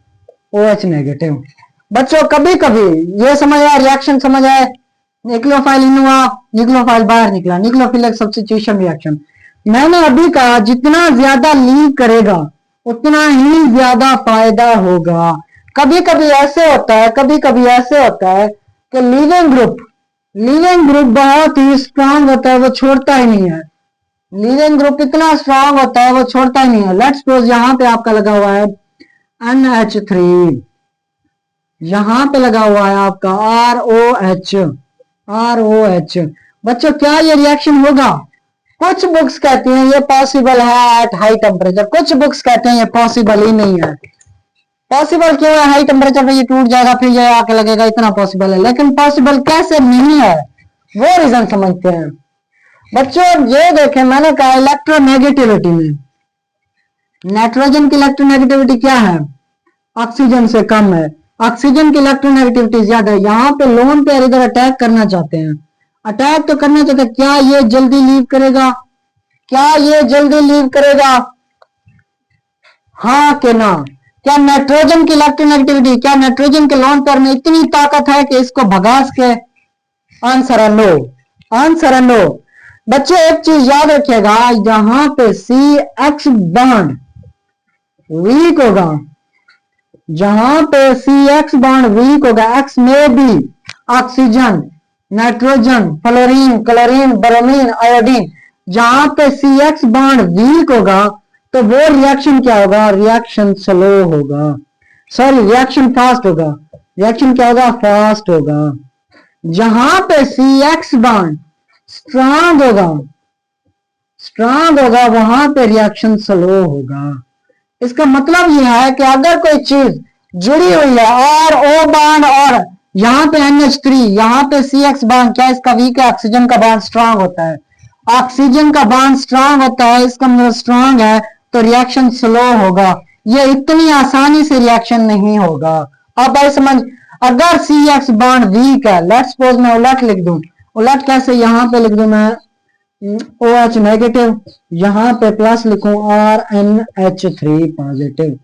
OH negative. बच्चों कभी कभी ये समझ आया, रिएक्शन समझ आए, न्यूक्लियोफाइल इन हुआ, न्यूक्लियोफाइल बाहर निकला, न्यूक्लियोफिलिक सब्स्टिट्यूशन रिएक्शन। मैंने अभी कहा जितना ज्यादा लीक करेगा उतना ही ज्यादा फायदा होगा। कभी कभी ऐसे होता है, कभी कभी ऐसे होता है कि लीविंग ग्रुप बहुत ही स्ट्रांग होता है, वो छोड़ता ही नहीं है, लीविंग ग्रुप इतना स्ट्रांग होता है वो छोड़ता ही नहीं है। लेट्स सपोज यहाँ पे आपका लगा हुआ है NH3, यहां पे लगा हुआ है आपका ROH। बच्चों क्या ये रिएक्शन होगा? कुछ बुक्स कहती हैं ये पॉसिबल है एट हाई टेम्परेचर, कुछ बुक्स कहते हैं ये पॉसिबल ही नहीं है। पॉसिबल क्यों है? हाई टेम्परेचर पे ये टूट जाएगा फिर ये आके लगेगा, इतना पॉसिबल है। लेकिन पॉसिबल कैसे नहीं है वो रीजन समझते हैं। बच्चों ये देखें, मैंने कहा इलेक्ट्रोनेगेटिविटी में नाइट्रोजन की इलेक्ट्रोनेगेटिविटी क्या है? ऑक्सीजन से कम है। ऑक्सीजन की इलेक्ट्रोनेगेटिविटी ज्यादा है। यहाँ पे लोन पेयर इधर अटैक करना चाहते हैं, अटैक तो करना चाहते हैं। क्या ये जल्दी लीव करेगा? क्या ये जल्दी लीव करेगा? हाँ कि ना? क्या नाइट्रोजन की इलेक्ट्रोनेगेटिविटी, क्या नाइट्रोजन के लोन पेयर में इतनी ताकत है कि इसको भगा सके? आंसर है नो, आंसर है नो। बच्चे एक चीज याद रखिएगा, यहां पे CX बॉन्ड वीक होगा, जहां पे CX बॉन्ड वीक होगा, X में भी oxygen, nitrogen, fluorine, chlorine, bromine, iodine, जहां पे CX बॉन्ड वीक होगा तो वो रिएक्शन क्या होगा? रिएक्शन स्लो होगा, सॉरी रिएक्शन फास्ट होगा। रिएक्शन क्या होगा? फास्ट होगा। जहां पे CX बॉन्ड स्ट्रांग होगा, स्ट्रांग होगा, वहां पे रिएक्शन स्लो होगा। इसका मतलब यह है कि अगर कोई चीज जुड़ी हुई है और O बॉन्ड और यहाँ पे NH3, यहाँ पे CX बॉन्ड, क्या इसका वीक है? ऑक्सीजन का बॉन्ड स्ट्रांग होता है, ऑक्सीजन का बॉन्ड स्ट्रांग होता है, इसका मतलब स्ट्रांग है तो रिएक्शन स्लो होगा। ये इतनी आसानी से रिएक्शन नहीं होगा। अब भाई समझ, अगर CX बॉन्ड वीक है, लेट्स सपोज मैं उलट लिख दूं, उलट कैसे? यहाँ पे लिख दूं मैं OH नेगेटिव, यहाँ पे प्लस लिखूं RNH3 पॉजिटिव,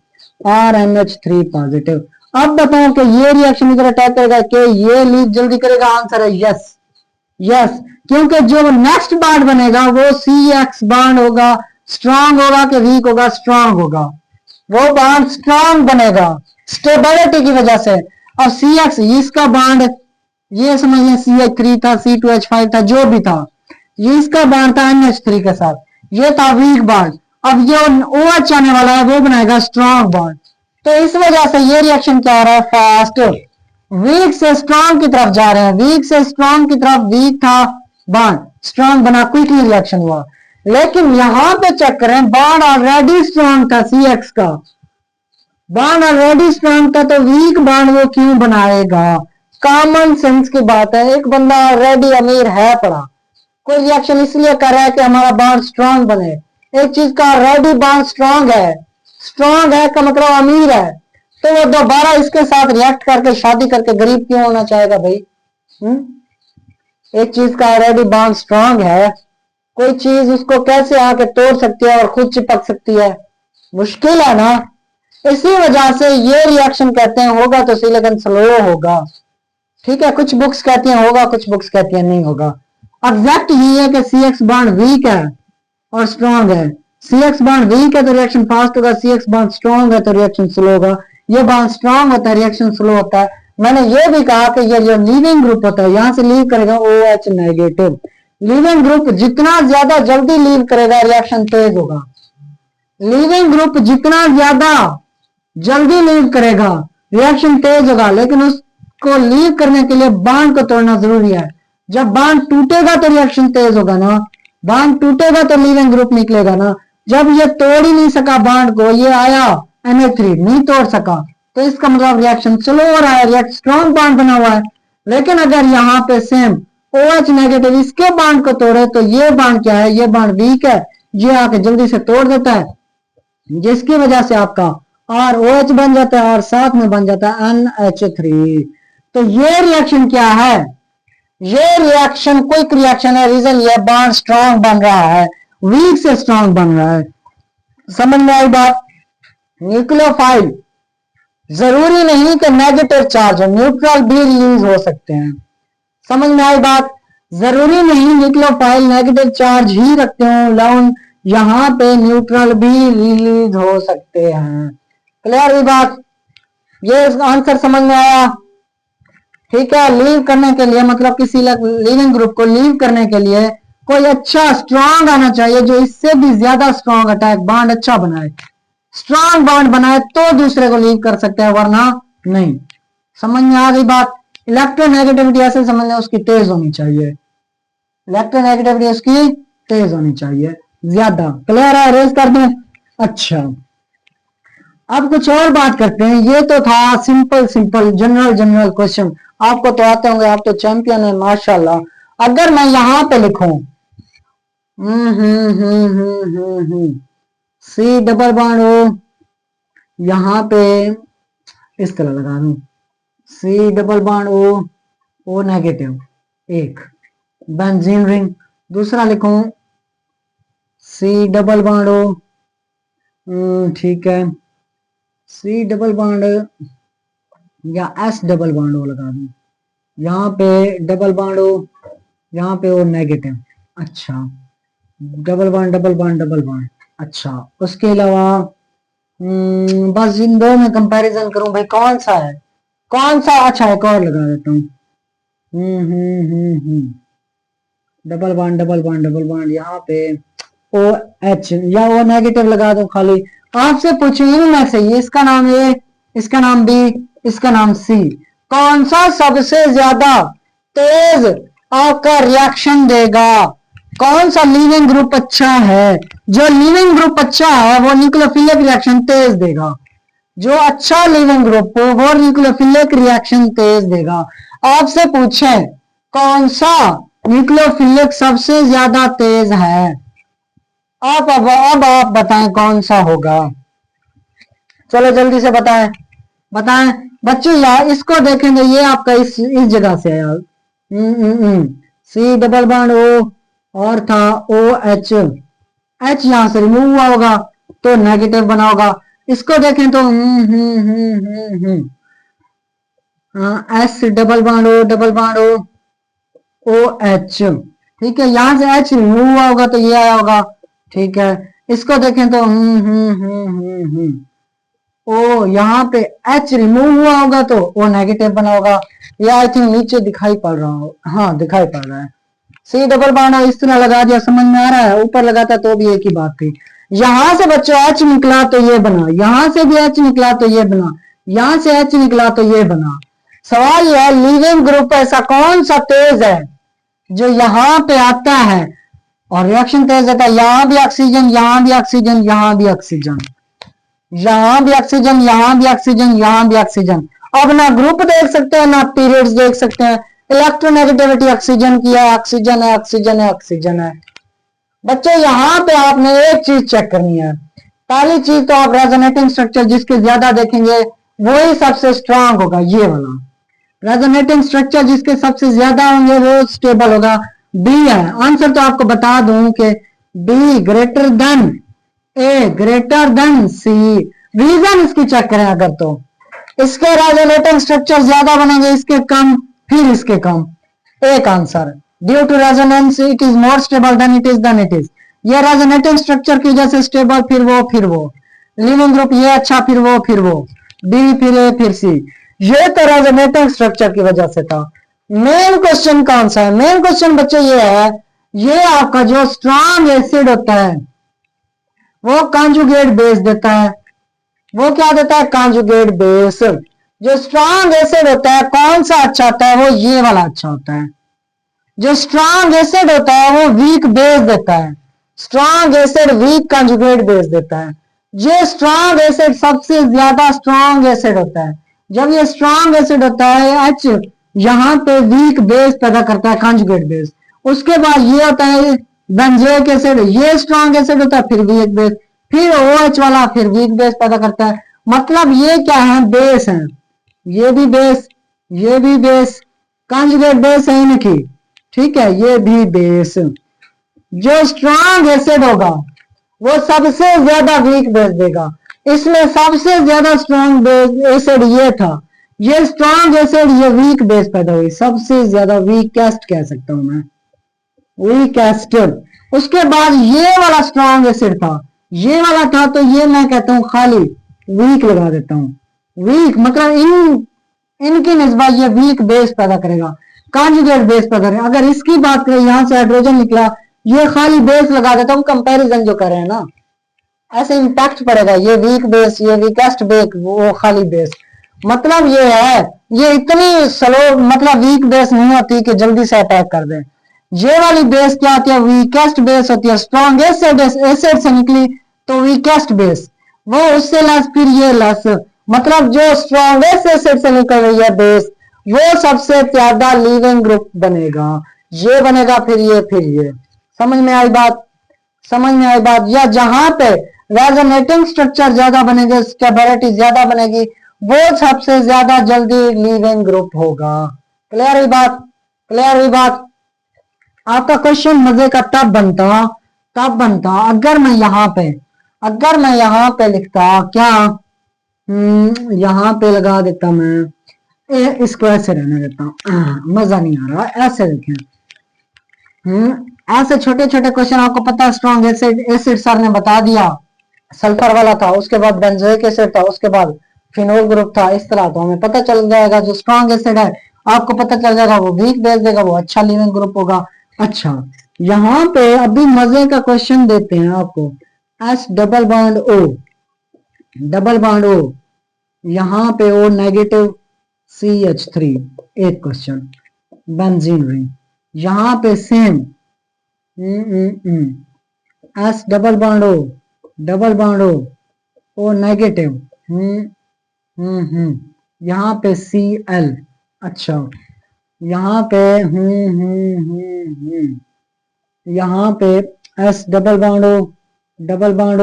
RNH3 पॉजिटिव। अब बताओ कि ये रिएक्शन इधर अटैक करेगा कि ये लीव जल्दी करेगा? आंसर है यस, यस, क्योंकि जो नेक्स्ट बॉन्ड बनेगा वो CX बॉन्ड होगा। स्ट्रांग होगा कि वीक होगा? स्ट्रांग होगा। वो बॉन्ड स्ट्रांग बनेगा स्टेबिलिटी की वजह से। अब CX, इसका बॉन्ड ये समझिए CH3 था, C2H5 था, जो भी था, ये इसका बॉन्ड था NH3 के साथ, ये था वीक बॉन्ड। अब ये OH आने वाला है, वो बनाएगा स्ट्रांग बॉन्ड। तो इस वजह से ये रिएक्शन क्या हो रहा है? फास्ट। वीक से स्ट्रांग की तरफ जा रहे हैं, वीक से स्ट्रांग की तरफ। वीक था बॉन्ड, स्ट्रांग बना, क्विकली रिएक्शन हुआ। लेकिन यहां पे चेक करें, बॉन्ड ऑलरेडी स्ट्रांग था, CX का बॉन्ड ऑलरेडी स्ट्रांग था, तो वीक बॉन्ड वो क्यों बनाएगा? कॉमन सेंस की बात है। एक बंदा ऑलरेडी अमीर है, पड़ा, कोई रिएक्शन इसलिए कर रहा है कि हमारा बॉन्ड स्ट्रांग बने। एक चीज का ऑलरेडी बॉन्ड स्ट्रांग है, स्ट्रांग है का मतलब अमीर है, तो वो दोबारा इसके साथ रिएक्ट करके शादी करके गरीब क्यों होना चाहेगा भाई? एक चीज का ऑलरेडी बॉन्ड स्ट्रांग है, कोई चीज उसको कैसे आके तोड़ सकती है और खुद चिपक सकती है? मुश्किल है ना। इसी वजह से ये रिएक्शन कहते हैं होगा तो सही लेकिन स्लो होगा। ठीक है, कुछ बुक्स कहती हैं होगा, कुछ बुक्स कहती हैं नहीं होगा। एग्जैक्ट यही है कि CX बॉन्ड वीक है और स्ट्रांग है। CX बॉन्ड वीक है तो रिएक्शन फास्ट होगा, CX बॉन्ड स्ट्रांग है तो रिएक्शन स्लो होगा। ये बॉन्ड स्ट्रांग होता है, रिएक्शन स्लो होता है। मैंने ये भी कहा कि ये जो लीविंग ग्रुप होता है, यहां से लीव करेगा OH नेगेटिव। लीविंग ग्रुप जितना ज्यादा जल्दी लीव करेगा रिएक्शन तेज होगा। लीविंग ग्रुप जितना ज्यादा जल्दी लीव करेगा रिएक्शन तेज होगा, लेकिन उसको लीव करने के लिए बॉन्ड को तोड़ना जरूरी है। जब बॉन्ड टूटेगा तो रिएक्शन तेज होगा ना, बॉन्ड टूटेगा तो लीविंग ग्रुप निकलेगा ना। जब ये तोड़ ही नहीं सका बॉन्ड को, ये आया Na3 नहीं तोड़ सका, तो इसका मतलब रिएक्शन स्लो हो रहा है, रिएक्शन स्ट्रॉन्ग बॉन्ड बना हुआ है। लेकिन अगर यहाँ पे सेम OH नेगेटिव इसके बॉन्ड को तोड़े तो ये बॉन्ड क्या है? ये बॉन्ड वीक है, ये आके जल्दी से तोड़ देता है, जिसकी वजह से आपका ROH बन जाता है और साथ में बन जाता है NH3। तो ये रिएक्शन क्या है? ये रिएक्शन क्विक रिएक्शन है। रीजन ये बॉन्ड स्ट्रांग बन रहा है, वीक से स्ट्रांग बन रहा है। समझ में आई बात? न्यूक्लियोफाइल जरूरी नहीं कि नेगेटिव चार्ज हो, न्यूट्रल भी रिलीज हो सकते हैं। समझ में आई बात? जरूरी नहीं न्यूक्लियोफाइल नेगेटिव चार्ज ही रखते हो, लाउन यहां पे न्यूट्रल भी रिलीज हो सकते हैं। क्लियर हुई बात? ये आंसर समझ में आया? ठीक है, लीव करने के लिए मतलब किसी लिविंग ग्रुप को लीव करने के लिए कोई अच्छा स्ट्रांग आना चाहिए जो इससे भी ज्यादा स्ट्रांग अटैक बॉन्ड अच्छा बनाए, स्ट्रांग बॉन्ड बनाए तो दूसरे को लीव कर सकते हैं, वरना नहीं। समझ में आ गई बात? इलेक्ट्रोनेगेटिविटी ऐसे समझ लें उसकी तेज होनी चाहिए, इलेक्ट्रोनेगेटिविटी उसकी तेज होनी चाहिए ज्यादा। क्लियर है? रेज कर दें। अच्छा, अब कुछ और बात करते हैं। ये तो था simple simple general general question, आपको तो आते होंगे, आप तो चैंपियन है माशाल्लाह। अगर मैं यहां पे लिखूं सी डबल बॉन्ड ओ, यहां पे इस तरह लगा दूं C double bond O, O negative एक बेंजीन रिंग, दूसरा लिखूं सी डबल बॉन्ड ओ, ठीक है, सी डबल बॉन्ड या एस डबल बॉन्ड ओ लगा दूं, यहाँ पे डबल बॉन्ड ओ, यहाँ पे ओ नेगेटिव। अच्छा, double bond double bond double bond. अच्छा, उसके अलावा बस इन दो में कंपैरिजन करूं भाई, कौन सा है कौन सा? अच्छा, एक और लगा देता हूँ double bond double bond double bond, यहाँ पे ओ एच या ओ नेगेटिव लगा दो खाली। आपसे पूछे इनमें से ये, इसका नाम ए, इसका नाम बी, इसका नाम सी, कौन सा सबसे ज्यादा तेज आपका रिएक्शन देगा? कौन सा लीविंग ग्रुप अच्छा है? जो लीविंग ग्रुप अच्छा है वो न्यूक्लियोफिलिक रिएक्शन तेज देगा, जो अच्छा लीविंग ग्रुप हो वो न्यूक्लियोफिलिक रिएक्शन तेज देगा। आपसे पूछे कौन सा न्यूक्लियोफिलिक सबसे ज्यादा तेज है, अब आप बताएं कौन सा होगा। चलो जल्दी से बताएं बताएं बच्चों। यार इसको देखेंगे, ये आपका इस जगह से है यार। सी डबल बॉन्ड ओ और था ओ एच, एच यहां से रिमूव हुआ होगा तो नेगेटिव बना होगा। इसको देखें तो S double bond O double bond O H, ठीक है, यहां से एच रिमूव हुआ होगा तो ये आया होगा, ठीक है। इसको देखें तो ओ यहाँ पे एच रिमूव हुआ होगा तो ओ नेगेटिव बना होगा। ये आई थिंक नीचे दिखाई पड़ रहा हो, हाँ दिखाई पड़ रहा है। सी डबल बॉन्ड इस तरह लगा दिया, समझ में आ रहा है? ऊपर लगाता तो भी एक ही बात थी। यहां से बच्चों एच निकला तो ये बना, यहां से भी एच निकला तो ये बना, यहां से एच निकला तो ये बना। सवाल यह है लीविंग ग्रुप ऐसा कौन सा तेज है जो यहां पे आता है और रिएक्शन तेज देता है? यहां भी ऑक्सीजन, यहां भी ऑक्सीजन, यहां भी ऑक्सीजन, यहां भी ऑक्सीजन, यहां भी ऑक्सीजन, यहां भी ऑक्सीजन। अब ना ग्रुप देख सकते हैं ना पीरियड्स देख सकते हैं, इलेक्ट्रोनेगेटिविटी ऑक्सीजन की है, ऑक्सीजन है ऑक्सीजन है ऑक्सीजन है। बच्चों यहां पे आपने एक चीज चेक करनी है। पहली चीज तो आप रेजोनेटिंग स्ट्रक्चर जिसके ज्यादा देखेंगे वही सबसे स्ट्रांग होगा, ये वाला रेजोनेटिंग स्ट्रक्चर जिसके सबसे ज्यादा होंगे वो स्टेबल होगा। बी है आंसर, तो आपको बता दूं कि B greater than A greater than C. Reason इसकी चेक करें अगर तो इसके रेजोनेटिंग स्ट्रक्चर ज्यादा बनेंगे, इसके कम, फिर इसके कम। एक answer, due to resonance it is more stable than it is. ये रेजोनेटिंग स्ट्रक्चर की वजह से स्टेबल, फिर वो लिविंग ग्रुप, ये अच्छा, फिर वो डी, फिर ए, फिर सी। ये तो रेजोनेटिंग स्ट्रक्चर की वजह से था। मेन क्वेश्चन कौन सा है? मेन क्वेश्चन बच्चों ये है, ये आपका जो स्ट्रॉन्ग एसिड होता है वो कॉन्जुगेट बेस देता है। वो क्या देता है? Conjugate base. जो स्ट्रॉन्ग एसिड होता है कौन सा अच्छा होता है? वो ये वाला अच्छा होता है। जो स्ट्रॉन्ग एसिड होता है वो वीक बेस देता है। Strong acid weak conjugate base देता है। ये स्ट्रॉन्ग एसिड सबसे ज्यादा स्ट्रॉन्ग एसिड होता है। जब ये स्ट्रॉन्ग एसिड होता है एच यहाँ पे वीक बेस पैदा करता है, कॉन्जुगेट बेस। उसके बाद ये होता है बेंजोइक एसिड, ये स्ट्रॉन्ग एसिड होता है, फिर वीक बेस, फिर OH वाला फिर वीक बेस पैदा करता है। मतलब ये क्या है? बेस है, ये भी बेस, ये भी बेस, कॉन्जुगेट बेस है इनकी, ठीक है, ये भी बेस। जो स्ट्रॉन्ग एसिड होगा वो सबसे ज्यादा वीक बेस देगा। इसमें सबसे ज्यादा स्ट्रॉन्ग बेस एसिड ये था, ये स्ट्रॉन्ग एसिड, ये वीक बेस पैदा हुई, सबसे ज्यादा वीकेस्ट कह सकता हूं मैं, वीकेस्ट। उसके बाद ये वाला स्ट्रॉन्ग एसिड था, ये वाला था, तो ये मैं कहता हूं खाली वीक लगा देता हूं। वीक मतलब इनकी निस्बत ये वीक बेस पैदा करेगा, कॉन्जुगेट बेस पैदा करेगा। अगर इसकी बात करें, यहां से हाइड्रोजन निकला, ये खाली बेस लगा देता हूँ, कंपैरिजन जो कर रहे हैं ना, ऐसे इम्पैक्ट पड़ेगा, ये वीक बेस, ये वीकेस्ट बेस, वो खाली बेस। मतलब ये है, ये इतनी स्लो, मतलब वीक बेस नहीं होती कि जल्दी से अटैक कर दे। ये वाली बेस क्या होती है, वीकेस्ट बेस होती है। स्ट्रॉन्ग एसिड से निकली तो वीकेस्ट बेस, वो उससे लेस, फिर ये लेस। मतलब जो स्ट्रॉन्गेस्ट एसिड से निकल रही है बेस, वो सबसे ज्यादा लीविंग ग्रुप बनेगा। ये बनेगा, फिर ये। समझ में आई बात? समझ में आई बात? या जहां पे रेजोनेटिंग स्ट्रक्चर ज्यादा बनेगा, स्टेबिलिटी ज्यादा बनेगी, वो सबसे ज्यादा जल्दी लीविंग ग्रुप होगा। क्लियर हुई बात? क्लियर हुई बात? आपका क्वेश्चन मजे का तब बनता अगर मैं यहाँ पे लिखता क्या, यहाँ पे लगा देता मैं, इसको ऐसे रहने देता हूँ, मजा नहीं आ रहा, ऐसे देखें। ऐसे छोटे छोटे क्वेश्चन आपको पता है, स्ट्रॉन्ग एसिड सर ने बता दिया, सल्फर वाला था, उसके बाद बेंजोइक एसिड था, उसके बाद फिनोल ग्रुप था, इस तरह। तो हमें पता चल जाएगा जो स्ट्रॉन्ग एसिड है, आपको पता चल जाएगा वो वीक बेस देगा, वो अच्छा लीविंग ग्रुप होगा। अच्छा, यहाँ पे अभी मजे का क्वेश्चन देते हैं आपको, एस डबल बॉन्ड ओ, यहाँ पे ओ नेगेटिव CH3, एक क्वेश्चन, बेंजीन रिंग। यहाँ पे same S double bond O negative, यहाँ पे Cl। अच्छा, यहाँ पे यहाँ पे S double bond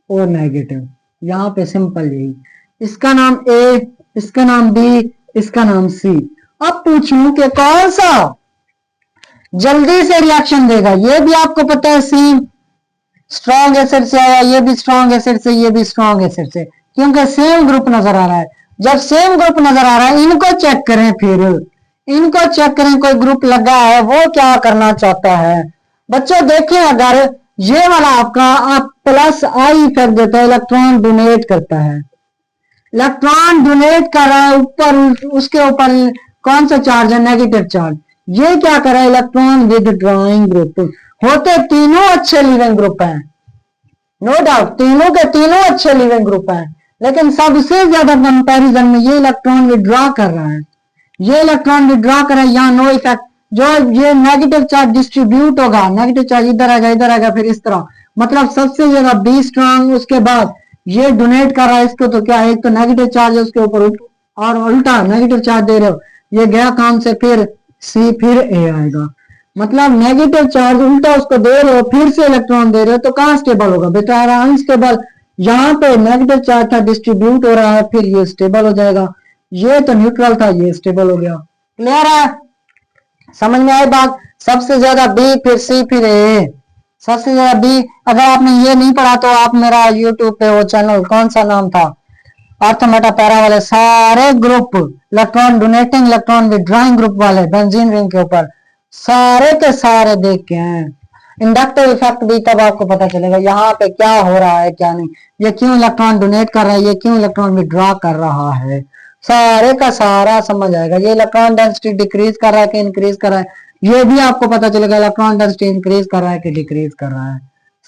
O negative, यहाँ पे सिंपल यही, इसका नाम A, इसका नाम B, इसका नाम C। अब पूछूं कि कौन सा जल्दी से रिएक्शन देगा, ये भी आपको पता है, सेम स्ट्रॉन्ग एसिड से आया, ये भी स्ट्रॉन्ग एसिड से, ये भी स्ट्रॉन्ग एसिड से, क्योंकि सेम ग्रुप नजर आ रहा है। जब सेम ग्रुप नजर आ रहा है, इनको चेक करें, इनको चेक करें, कोई ग्रुप लगा है, वो क्या करना चाहता है। बच्चों देखें, अगर ये वाला आपका आप प्लस आई इफेक्ट देता है, इलेक्ट्रॉन डोनेट करता है, इलेक्ट्रॉन डोनेट कर रहा है ऊपर, उसके ऊपर कौन सा चार्ज है, नेगेटिव चार्ज। ये क्या कर रहा है, इलेक्ट्रॉन विद ड्रॉइंग ग्रुप। होते तीनों अच्छे लिविंग ग्रुप हैं, नो डाउट, तीनों के तीनों अच्छे लिविंग ग्रुप हैं, लेकिन सबसे ज्यादा कंपैरिजन में ये इलेक्ट्रॉन विड्रॉ कर रहा है, ये इलेक्ट्रॉन विड्रॉ कर रहा है। यहाँ नो इफेक्ट, जो ये नेगेटिव चार्ज डिस्ट्रीब्यूट होगा, नेगेटिव चार्ज इधर आएगा, फिर इस तरह, मतलब सबसे ज्यादा बी स्ट्रॉन्ग, उसके बाद ये डोनेट कर रहा है इसको, तो क्या, एक तो नेगेटिव चार्ज है उसके ऊपर, और उल्टा नेगेटिव चार्ज दे रहे हो, ये गया काम से, फिर सी, फिर ए आएगा। मतलब नेगेटिव चार्ज उल्टा उसको दे रहे हो, फिर से इलेक्ट्रॉन दे रहे हो, तो कहां स्टेबल होगा बेटा, अनस्टेबल। यहाँ पे नेगेटिव चार्ज था, डिस्ट्रीब्यूट हो रहा है, फिर ये स्टेबल हो जाएगा। ये तो न्यूट्रल था, ये स्टेबल हो गया। क्लियर है? समझ में आई बात? सबसे ज्यादा बी, फिर सी, फिर ए, सबसे ज्यादा बी। अगर आपने ये नहीं पढ़ा तो आप मेरा यूट्यूब पे वो चैनल, कौन सा नाम था, आर्थोमेटा पैरा वाले सारे group, electron donating, electron withdrawing group वाले बेंजीन रिंग के ऊपर, सारे के सारे देख के हैं। इंडक्टिव इफेक्ट भी तब आपको पता चलेगा यहाँ पे क्या हो रहा है, क्या नहीं, ये क्यों इलेक्ट्रॉन डोनेट कर रहा है, ये क्यों इलेक्ट्रॉन विड्रॉ कर रहा है, सारे का सारा समझ आएगा। ये इलेक्ट्रॉन डेंसिटी डिक्रीज कर रहा है कि इंक्रीज कर रहा है, ये भी आपको पता चलेगा, इलेक्ट्रॉन डेंसिटी इंक्रीज कर रहा है कि डिक्रीज कर रहा है।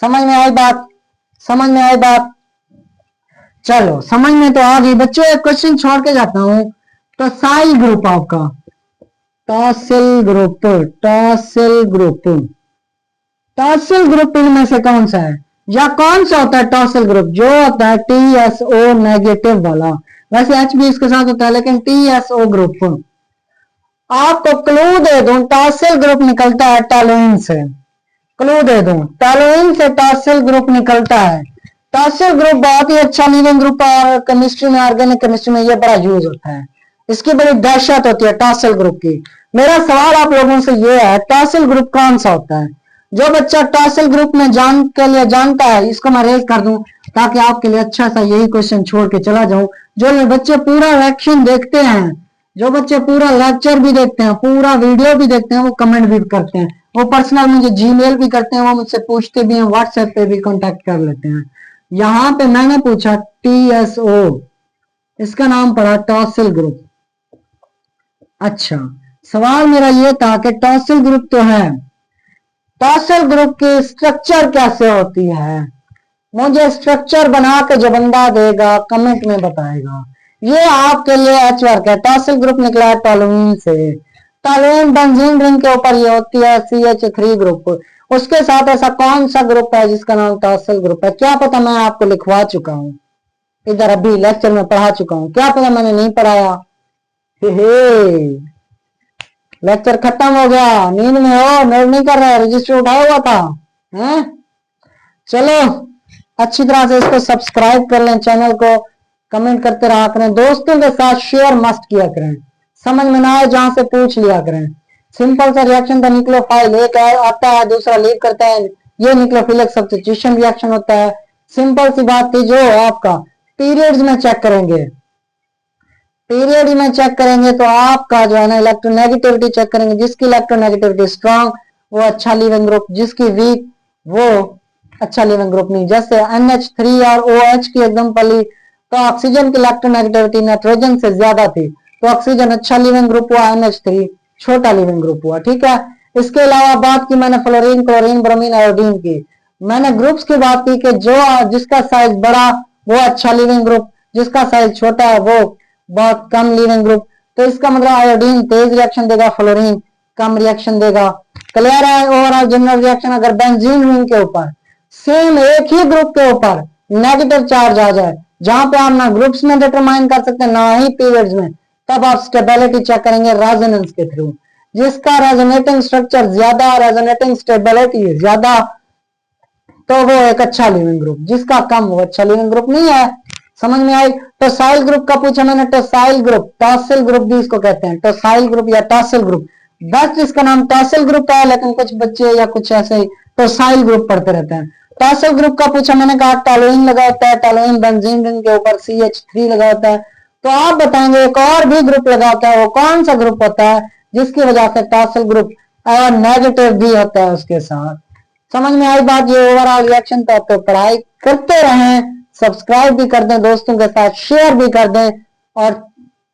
समझ में आई बात? समझ में आई बात? चलो, समझ में तो आ गई बच्चों। एक क्वेश्चन छोड़ के जाता हूं, तो साई ग्रुप आपका, टॉसिल ग्रुप इनमें से कौन सा है, या कौन सा होता है टॉसिल ग्रुप, जो होता है TSO नेगेटिव वाला। वैसे H भी इसके साथ होता है, लेकिन TSO ग्रुप। आपको क्लू दे दूं, टॉसिल ग्रुप निकलता है टॉलुइन से। क्लू दे दूं, टॉलुइन से टॉसिल ग्रुप निकलता है। टॉसिल ग्रुप बहुत ही अच्छा लीविंग ग्रुप है, और केमिस्ट्री में, ऑर्गेनिक केमिस्ट्री में ये बड़ा यूज होता है, इसकी बड़ी दहशत होती है टॉसिल ग्रुप की। मेरा सवाल आप लोगों से ये है, टॉसिल ग्रुप कौन सा होता है? जो बच्चा टॉसिल ग्रुप में जानता है, इसको मैं रेज कर दूं, ताकि आपके लिए अच्छा सा यही क्वेश्चन छोड़ के चला जाऊं। जो बच्चे पूरा लेक्चर देखते हैं, जो बच्चे पूरा लेक्चर भी देखते हैं, पूरा वीडियो भी देखते हैं, वो कमेंट भी करते हैं, वो पर्सनल मुझे जीमेल भी करते हैं, वो मुझसे पूछते भी हैं, व्हाट्सएप पे भी कांटेक्ट कर लेते हैं। यहाँ पे मैंने पूछा TSO, इसका नाम पड़ा टॉसिल ग्रुप। अच्छा, सवाल मेरा ये था कि टॉसिल ग्रुप तो है, टॉसल ग्रुप की स्ट्रक्चर कैसे होती है, मुझे स्ट्रक्चर बना के जो बंदा देगा कमेंट में बताएगा। ये आपके लिए एच वर्क है। टॉसल ग्रुप निकला है टॉलुइन से। टॉलुइन बेंजीन रिंग के ऊपर ये होती है CH3 ग्रुप। उसके साथ ऐसा कौन सा ग्रुप है जिसका नाम टॉसल ग्रुप है? क्या पता, मैं आपको लिखवा चुका हूं इधर, अभी लेक्चर में पढ़ा चुका हूं। क्या पता मैंने नहीं पढ़ाया। लेक्चर खत्म हो गया, नींद में हो, नोट नहीं कर रहे, रजिस्टर उठाया हुआ था हैं? चलो अच्छी तरह से इसको सब्सक्राइब कर लें चैनल को, कमेंट करते रहा करें, दोस्तों के साथ शेयर मस्ट किया करें, समझ में ना आए जहां से पूछ लिया करें। सिंपल सा रिएक्शन था न्यूक्लियोफाइल, एक आता है दूसरा लीव करता है, ये न्यूक्लियोफिलिक सब्स्टिट्यूशन रिएक्शन होता है। सिंपल सी बात थी। जो आपका पीरियड्स में चेक करेंगे, पीरियड में चेक करेंगे तो आपका जो है ना इलेक्ट्रोनेगेटिविटी चेक करेंगे। जिसकी इलेक्ट्रोनेगेटिविटी स्ट्रांग वो अच्छा लिविंग ग्रुप, जिसकी वीक वो अच्छा लिविंग ग्रुप नहीं। जैसे NH3 और OH की एग्जांपल ली तो ऑक्सीजन की इलेक्ट्रोनेगेटिविटी नाइट्रोजन से ज्यादा थी तो ऑक्सीजन अच्छा लिविंग ग्रुप हुआ, NH3 छोटा लिविंग ग्रुप हुआ। ठीक है। इसके अलावा बात की मैंने फ्लोरीन, क्लोरीन, ब्रोमीन, आयोडीन की। मैंने ग्रुप्स की बात की कि जो जिसका साइज बड़ा वो अच्छा लिविंग ग्रुप, जिसका साइज छोटा है वो बहुत कम लिविंग ग्रुप। तो इसका मतलब आयोडीन तेज रिएक्शन देगा, फ्लोरीन कम रिएक्शन देगा। क्लियर है? ओवरऑल जनरल रिएक्शन अगर बेंजीन रिंग के ऊपर सेम एक ही ग्रुप के ऊपर नेगेटिव चार्ज आ जाए, जहां पे आप ना ग्रुप्स में डिटरमाइन कर सकते हैं ना ही पीरियड्स में, तब आप स्टेबिलिटी चेक करेंगे रेजोनेंस के थ्रू। जिसका रेजोनेटिंग स्ट्रक्चर ज्यादा, रेजोनेटिंग स्टेबिलिटी ज्यादा, तो वो एक अच्छा लिविंग ग्रुप, जिसका कम वो अच्छा लिविंग ग्रुप नहीं है। समझ में आई? टॉसाइल ग्रुप का पूछा मैंने, टॉसाइल ग्रुप, टॉसल ग्रुप भी इसको कहते हैं, टॉसाइल ग्रुप या टॉसल ग्रुप। बस इसका नाम टॉसल ग्रुप का है, लेकिन कुछ बच्चे या कुछ ऐसे टॉसाइल ग्रुप पढ़ते रहते हैं। टॉसल ग्रुप का पूछा मैंने, कहा टॉलुइन लगा होता है, टॉलुइन बेंजीन रिंग के ऊपर CH3 लगा होता है। तो आप बताएंगे एक और भी ग्रुप लगा होता है, वो कौन सा ग्रुप होता है जिसकी वजह से टॉसल ग्रुप और नेगेटिव भी होता है उसके साथ। समझ में आई बात? ये ओवरऑल रिएक्शन था। तो पढ़ाई करते रहें, सब्सक्राइब भी कर दें, दोस्तों के साथ शेयर भी कर दें और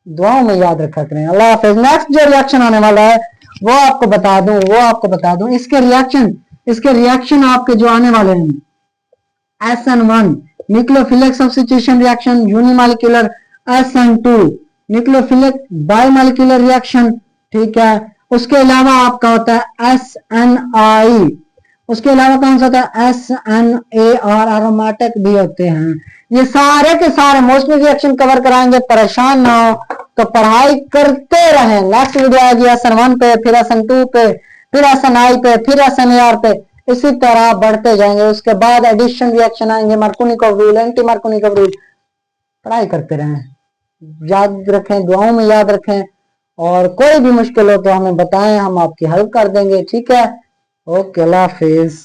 दुआओं में याद रखा करें। अल्लाह हाफिज। नेक्स्ट जो रिएक्शन आने वाला है वो आपको बता दूं इसके रिएक्शन आपके जो आने वाले हैं, SN1 nucleophilic substitution reaction, unimolecular SN2 nucleophilic biomolecular reaction. ठीक है। उसके अलावा आपका होता है SNI। उसके अलावा कौन सा होता है? SNAR, एरोमेटिक भी होते हैं। ये सारे के सारे मोस्टली रिएक्शन कवर कराएंगे, परेशान ना हो। तो पढ़ाई करते रहें। नेक्स्ट वीडियो आएगी SN1 पे, फिर SN2 पे, फिर SNI पे, फिर SNAR पे, इसी तरह बढ़ते जाएंगे। उसके बाद एडिशन रिएक्शन आएंगे, Markovnikov rule, anti Markovnikov rule. पढ़ाई करते रहें, याद रखें, दुआओं में याद रखें, और कोई भी मुश्किल हो तो हमें बताएं, हम आपकी हेल्प कर देंगे। ठीक है। ओके, अल्लाह हाफिज।